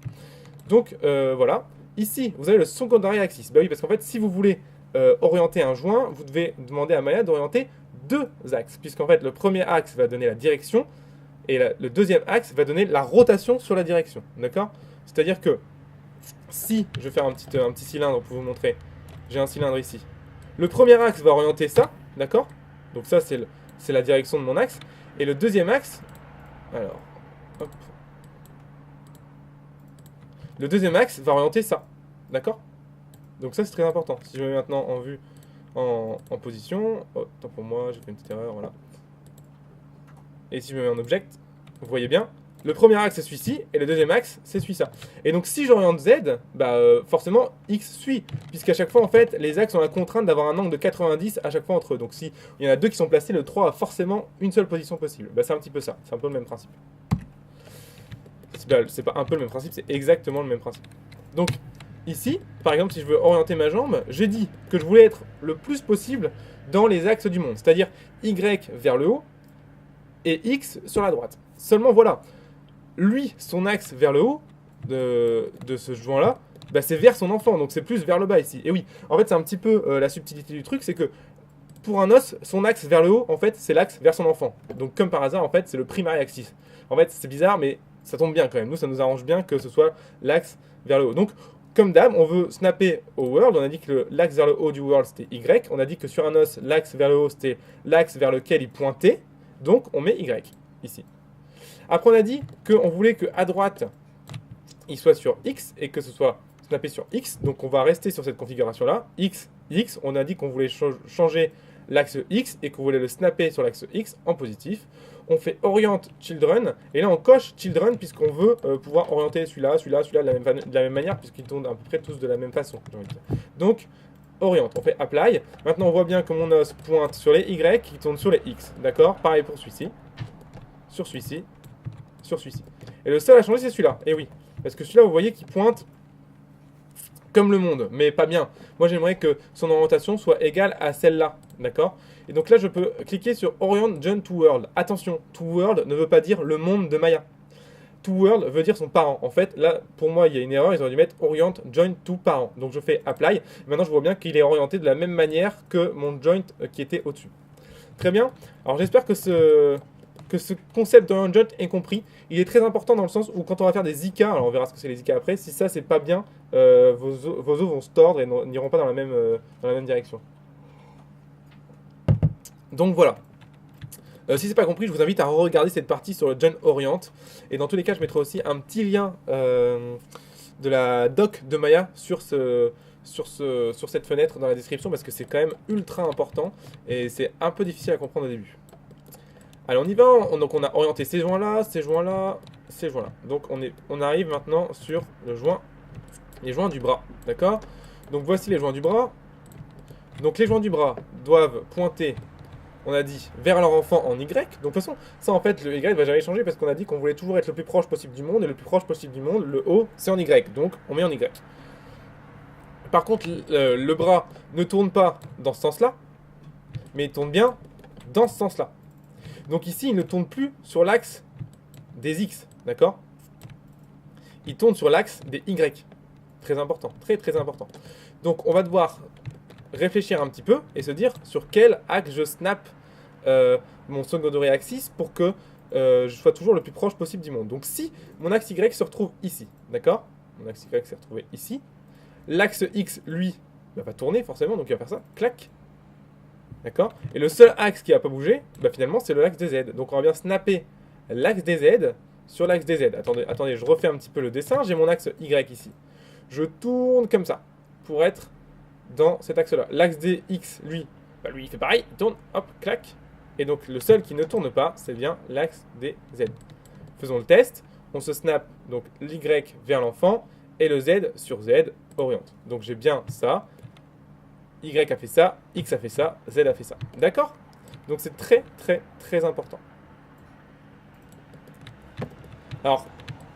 Donc, voilà. Ici, vous avez le secondary axis. Bah oui, parce qu'en fait, si vous voulez orienter un joint, vous devez demander à Maya d'orienter deux axes, puisqu'en fait, le premier axe va donner la direction, et le deuxième axe va donner la rotation sur la direction, d'accord? C'est-à-dire que si je vais faire un petit cylindre pour vous montrer, j'ai un cylindre ici. Le premier axe va orienter ça, d'accord? Donc ça, c'est la direction de mon axe. Et le deuxième axe, alors, hop. Le deuxième axe va orienter ça, d'accord? Donc ça, c'est très important. Si je me mets maintenant en vue, en position, oh, tant pour moi, j'ai fait une petite erreur, voilà. Et si je me mets en object, vous voyez bien, le premier axe c'est celui-ci, et le deuxième axe c'est celui-là. Et donc si j'oriente Z, bah, forcément X suit, puisqu'à chaque fois en fait, les axes ont la contrainte d'avoir un angle de 90 à chaque fois entre eux. Donc si il y en a deux qui sont placés, le 3 a forcément une seule position possible. Bah, c'est un petit peu ça, c'est un peu le même principe. C'est pas un peu le même principe, c'est exactement le même principe. Donc ici, par exemple, si je veux orienter ma jambe, j'ai dit que je voulais être le plus possible dans les axes du monde, c'est-à-dire Y vers le haut, et X sur la droite. Seulement voilà, lui, son axe vers le haut de ce joint-là, bah, c'est vers son enfant, donc c'est plus vers le bas ici. Et oui, en fait c'est un petit peu la subtilité du truc, c'est que pour un os, son axe vers le haut, en fait, c'est l'axe vers son enfant. Donc comme par hasard, en fait, c'est le primary axis. En fait, c'est bizarre, mais ça tombe bien quand même. Nous, ça nous arrange bien que ce soit l'axe vers le haut. Donc, comme d'hab, on veut snapper au world. On a dit que l'axe vers le haut du world, c'était Y. On a dit que sur un os, l'axe vers le haut, c'était l'axe vers lequel il pointait. Donc, on met Y, ici. Après, on a dit qu'on voulait qu'à droite, il soit sur X et que ce soit snappé sur X. Donc, on va rester sur cette configuration-là. X, X. On a dit qu'on voulait changer l'axe X et qu'on voulait le snapper sur l'axe X en positif. On fait oriente children et là on coche children puisqu'on veut pouvoir orienter celui-là de la même manière puisqu'ils tournent à peu près tous de la même façon. Donc oriente, on fait apply. Maintenant on voit bien que mon os pointe sur les Y qui tourne sur les X. D'accord? Pareil pour celui-ci, sur celui-ci, sur celui-ci. Et le seul à changer c'est celui-là. Et oui, parce que celui-là vous voyez qu'il pointe comme le monde, mais pas bien. Moi j'aimerais que son orientation soit égale à celle-là. D'accord? Et donc là, je peux cliquer sur Orient Join to World. Attention, to World ne veut pas dire le monde de Maya. To World veut dire son parent. En fait, là, pour moi, il y a une erreur. Ils auraient dû mettre Orient Join to Parent. Donc je fais Apply. Maintenant, je vois bien qu'il est orienté de la même manière que mon joint qui était au-dessus. Très bien. Alors j'espère que ce concept d'Orient Join est compris. Il est très important dans le sens où quand on va faire des IK, alors on verra ce que c'est les IK après, si ça c'est pas bien, vos os vont se tordre et n'iront pas dans la même direction. Donc voilà. Si c'est pas compris, je vous invite à regarder cette partie sur le John Orient. Et dans tous les cas, je mettrai aussi un petit lien de la doc de Maya sur cette fenêtre dans la description parce que c'est quand même ultra important et c'est un peu difficile à comprendre au début. Allez, on y va. Donc on a orienté ces joints-là, ces joints-là, ces joints-là. Donc on arrive maintenant sur les joints du bras. D'accord? Donc voici les joints du bras. Donc les joints du bras doivent pointer, on a dit, vers leur enfant en Y. Donc de toute façon, ça en fait, le Y va jamais changer parce qu'on a dit qu'on voulait toujours être le plus proche possible du monde. Et le plus proche possible du monde, le haut, c'est en Y. Donc on met en Y. Par contre, le bras ne tourne pas dans ce sens-là, mais il tourne bien dans ce sens-là. Donc ici, il ne tourne plus sur l'axe des X, d'accord? Il tourne sur l'axe des Y. Très important, très très important. Donc on va devoir réfléchir un petit peu et se dire sur quel axe je snap mon secondary axis pour que je sois toujours le plus proche possible du monde. Donc si mon axe Y se retrouve ici, d'accord? Mon axe Y s'est retrouvé ici. L'axe X, lui, va tourner forcément, donc il va faire ça, clac. D'accord? Et le seul axe qui va pas bouger, finalement, c'est l'axe des Z. Donc on va bien snapper l'axe des Z sur l'axe des Z. Attendez, je refais un petit peu le dessin. J'ai mon axe Y ici. Je tourne comme ça pour être dans cet axe-là. L'axe des X, lui, lui, il fait pareil. Il tourne, hop, clac. Et donc le seul qui ne tourne pas, c'est bien l'axe des Z. Faisons le test. On se snap donc l'Y vers l'enfant et le Z sur Z oriente. Donc j'ai bien ça. Y a fait ça, X a fait ça, Z a fait ça. D'accord? Donc c'est très très très important. Alors,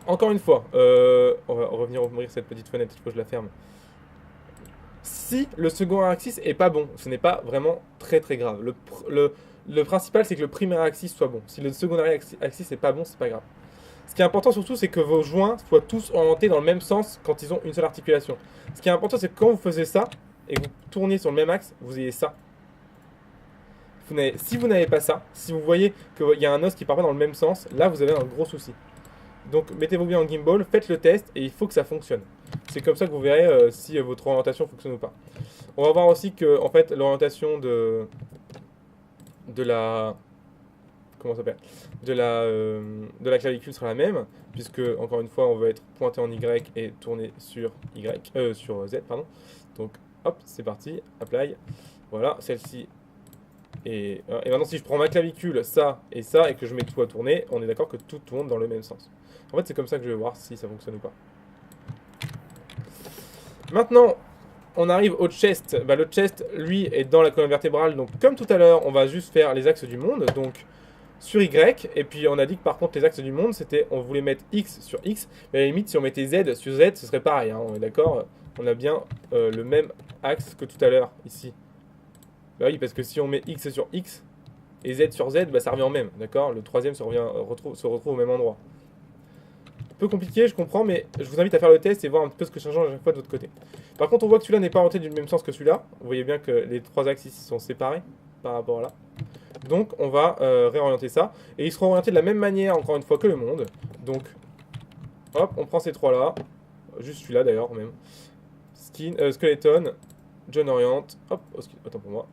encore une fois, on va revenir ouvrir cette petite fenêtre, il faut que je la ferme. Si le second axis est pas bon, ce n'est pas vraiment très très grave. Le principal, c'est que le premier axis soit bon. Si le secondary axis n'est pas bon, c'est pas grave. Ce qui est important surtout, c'est que vos joints soient tous orientés dans le même sens quand ils ont une seule articulation. Ce qui est important, c'est que quand vous faisiez ça, et que vous tournez sur le même axe, vous ayez ça. Si vous n'avez pas ça, si vous voyez qu'il y a un os qui ne part pas dans le même sens, là vous avez un gros souci. Donc mettez-vous bien en gimbal, faites le test et il faut que ça fonctionne. C'est comme ça que vous verrez si votre orientation fonctionne ou pas. On va voir aussi que en fait l'orientation de la comment ça s'appelle de la clavicule sera la même puisque encore une fois on va être pointé en Y et tourné sur sur Z pardon. Donc hop, c'est parti, apply. Voilà, celle-ci. Et maintenant, si je prends ma clavicule, ça, et que je mets tout à tourner, on est d'accord que tout tourne dans le même sens. En fait, c'est comme ça que je vais voir si ça fonctionne ou pas. Maintenant, on arrive au chest. Le chest, lui, est dans la colonne vertébrale. Donc, comme tout à l'heure, on va juste faire les axes du monde. Donc, sur Y. Et puis, on a dit que par contre, les axes du monde, c'était, on voulait mettre X sur X. Mais à la limite, si on mettait Z sur Z, ce serait pareil. Hein, on est d'accord? On a bien le même axe que tout à l'heure, ici. Bah oui, parce que si on met X sur X et Z sur Z, ça revient en même, d'accord? Le troisième se retrouve au même endroit. Un peu compliqué, je comprends, mais je vous invite à faire le test et voir un peu ce que ça change à chaque fois de votre côté. Par contre, on voit que celui-là n'est pas orienté du même sens que celui-là. Vous voyez bien que les trois axes ici sont séparés par rapport à là. Donc, on va réorienter ça. Et ils seront orientés de la même manière, encore une fois, que le monde. Donc, hop, on prend ces trois-là. Juste celui-là, d'ailleurs, même. Skeleton, John Orient, hop, autant pour moi.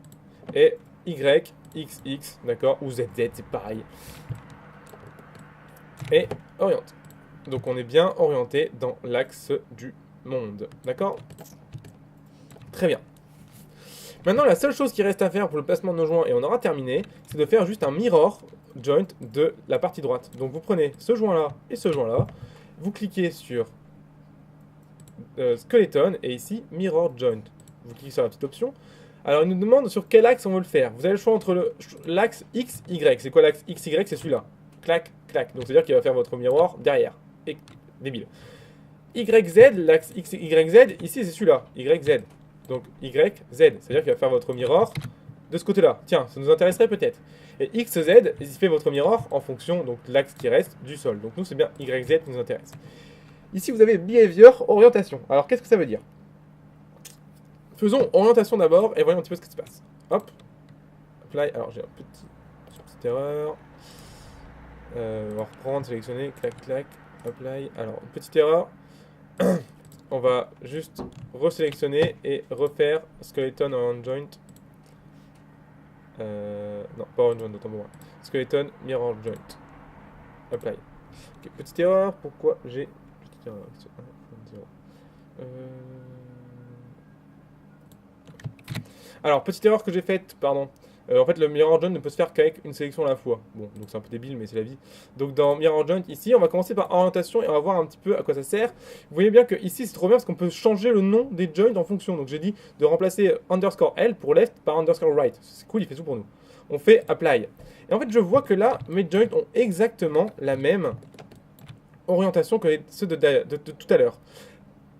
Et Y, XX, d'accord, ou ZZ, c'est pareil. Et oriente. Donc on est bien orienté dans l'axe du monde, d'accord? Très bien. Maintenant, la seule chose qui reste à faire pour le placement de nos joints, et on aura terminé, c'est de faire juste un mirror joint de la partie droite. Donc vous prenez ce joint-là et ce joint-là, vous cliquez sur Skeleton, et ici, mirror joint. Vous cliquez sur la petite option. Alors, il nous demande sur quel axe on veut le faire. Vous avez le choix entre l'axe X, Y. C'est quoi l'axe X, Y? C'est celui-là. Clac, clac. Donc, c'est-à-dire qu'il va faire votre miroir derrière. Et débile. YZ, l'axe X, Y, Z, ici, c'est celui-là. YZ. Donc, Y, Z. C'est-à-dire qu'il va faire votre miroir de ce côté-là. Tiens, ça nous intéresserait peut-être. Et XZ, il fait votre miroir en fonction, donc, de l'axe qui reste du sol. Donc, nous, c'est bien YZ qui nous intéresse. Ici, vous avez Behavior, orientation. Alors, qu'est-ce que ça veut dire? Faisons orientation d'abord et voyons un petit peu ce qui se passe. Hop. Apply. Alors, j'ai une petite erreur. On va reprendre, sélectionner, clac, clac. Apply. Alors, une petite erreur. on va juste resélectionner et refaire Skeleton Around Joint. Non, pas Around Joint, autant pour moi. Skeleton Mirror Joint. Apply. Ok, petite erreur, pourquoi j'ai... Petite erreur, alors, petite erreur que j'ai faite, pardon. En fait, le Mirror Joint ne peut se faire qu'avec une sélection à la fois. Bon, donc c'est un peu débile, mais c'est la vie. Donc dans Mirror Joint, ici, on va commencer par orientation et on va voir un petit peu à quoi ça sert. Vous voyez bien que ici, c'est trop bien parce qu'on peut changer le nom des joints en fonction. Donc j'ai dit de remplacer underscore L pour left par underscore right. C'est cool, il fait tout pour nous. On fait Apply. Et en fait, je vois que là, mes joints ont exactement la même orientation que ceux de tout à l'heure.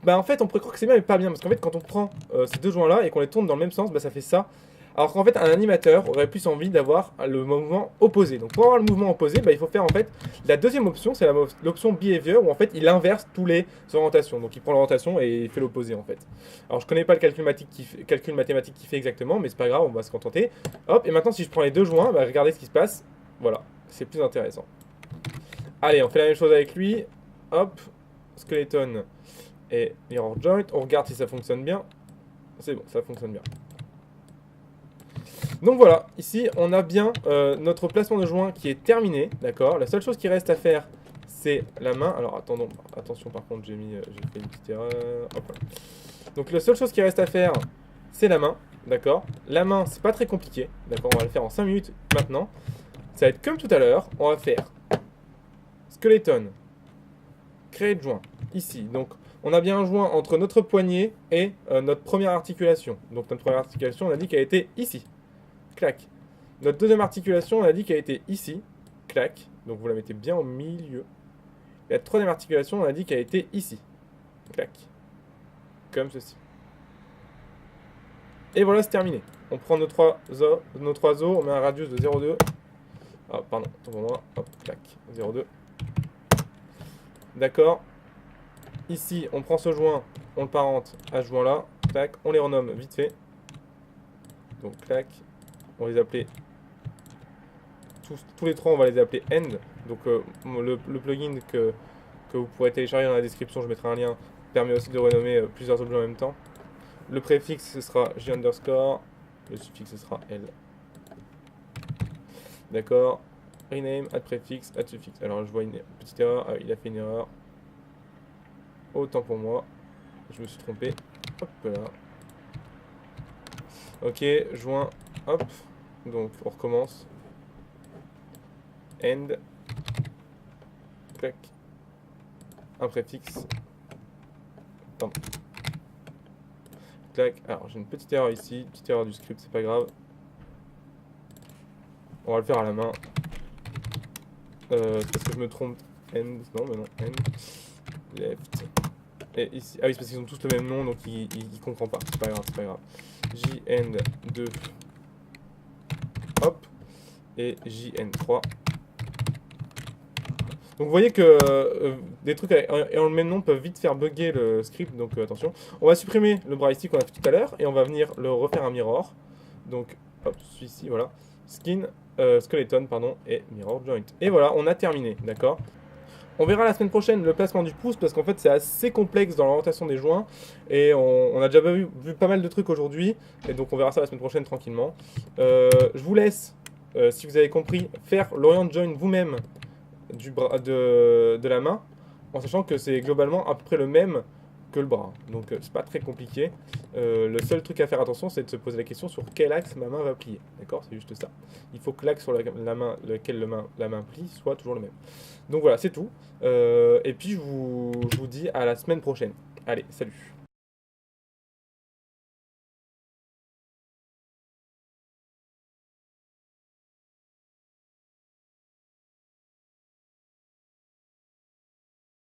Bah en fait on pourrait croire que c'est bien mais pas bien parce qu'en fait quand on prend ces deux joints là et qu'on les tourne dans le même sens, bah ça fait ça. Alors qu'en fait un animateur aurait plus envie d'avoir le mouvement opposé. Donc pour avoir le mouvement opposé, bah, il faut faire en fait la deuxième option, c'est l'option behavior où en fait il inverse tous les orientations. Donc il prend l'orientation et il fait l'opposé en fait. Alors je connais pas le calcul mathématique qui fait exactement, mais c'est pas grave, on va se contenter. Hop, et maintenant si je prends les deux joints, bah, regardez ce qui se passe. Voilà, c'est plus intéressant. Allez, on fait la même chose avec lui. Hop, skeleton et mirror joint. On regarde si ça fonctionne bien. C'est bon, ça fonctionne bien. Donc voilà, ici on a bien notre placement de joint qui est terminé, d'accord. La seule chose qui reste à faire, c'est la main. Alors attendons, attention par contre, j'ai fait une petite erreur. Hop, voilà. Donc la seule chose qui reste à faire, c'est la main, d'accord. La main, c'est pas très compliqué, d'accord. On va le faire en 5 minutes maintenant. Ça va être comme tout à l'heure, on va faire skeleton, créer de joint, ici. Donc on a bien un joint entre notre poignet et notre première articulation. Donc notre première articulation, on a dit qu'elle était ici. Clac. Notre deuxième articulation, on a dit qu'elle était ici. Clac. Donc vous la mettez bien au milieu. Et la troisième articulation, on a dit qu'elle était ici. Clac. Comme ceci. Et voilà, c'est terminé. On prend nos trois os, on met un radius de 0,2. Ah, pardon, attends pour moi. Hop, clac. 0,2. D'accord. Ici, on prend ce joint, on le parente à ce joint-là. Clac. On les renomme vite fait. Donc, clac. On va les appeler tous les trois, on va les appeler end. Donc le plugin que vous pourrez télécharger dans la description, je mettrai un lien, permet aussi de renommer plusieurs objets en même temps. Le préfixe ce sera j underscore, le suffixe ce sera l. D'accord. Rename, add préfixe, add suffixe. Alors je vois une petite erreur, ah, il a fait une erreur. Autant pour moi, je me suis trompé. Hop là. Ok, joint, hop. Donc on recommence. End. Clac. Un préfixe. Pardon. Clac. Alors j'ai une petite erreur ici. Petite erreur du script, c'est pas grave. On va le faire à la main. C'est parce que je me trompe. End. Non, mais non. End. Left. Et ici. Ah oui, c'est parce qu'ils ont tous le même nom, donc il comprend pas. C'est pas grave, c'est pas grave. JN2. Hop. Et JN3. Donc vous voyez que des trucs ayant le même nom peuvent vite faire bugger le script, donc attention. On va supprimer le bras ici qu'on a fait tout à l'heure et on va venir le refaire un mirror. Donc hop, celui-ci, voilà. Skin, skeleton, pardon, et mirror joint. Et voilà, on a terminé, d'accord. On verra la semaine prochaine le placement du pouce parce qu'en fait c'est assez complexe dans l'orientation des joints et on a déjà vu pas mal de trucs aujourd'hui et donc on verra ça la semaine prochaine tranquillement. Je vous laisse, si vous avez compris, faire l'orient joint vous-même de la main, en sachant que c'est globalement à peu près le même que le bras. Donc c'est pas très compliqué. Le seul truc à faire attention, c'est de se poser la question sur quel axe ma main va plier. D'accord, c'est juste ça. Il faut que l'axe sur la main, lequel la main plie soit toujours le même. Donc voilà, c'est tout. Et puis je vous dis à la semaine prochaine. Allez, salut.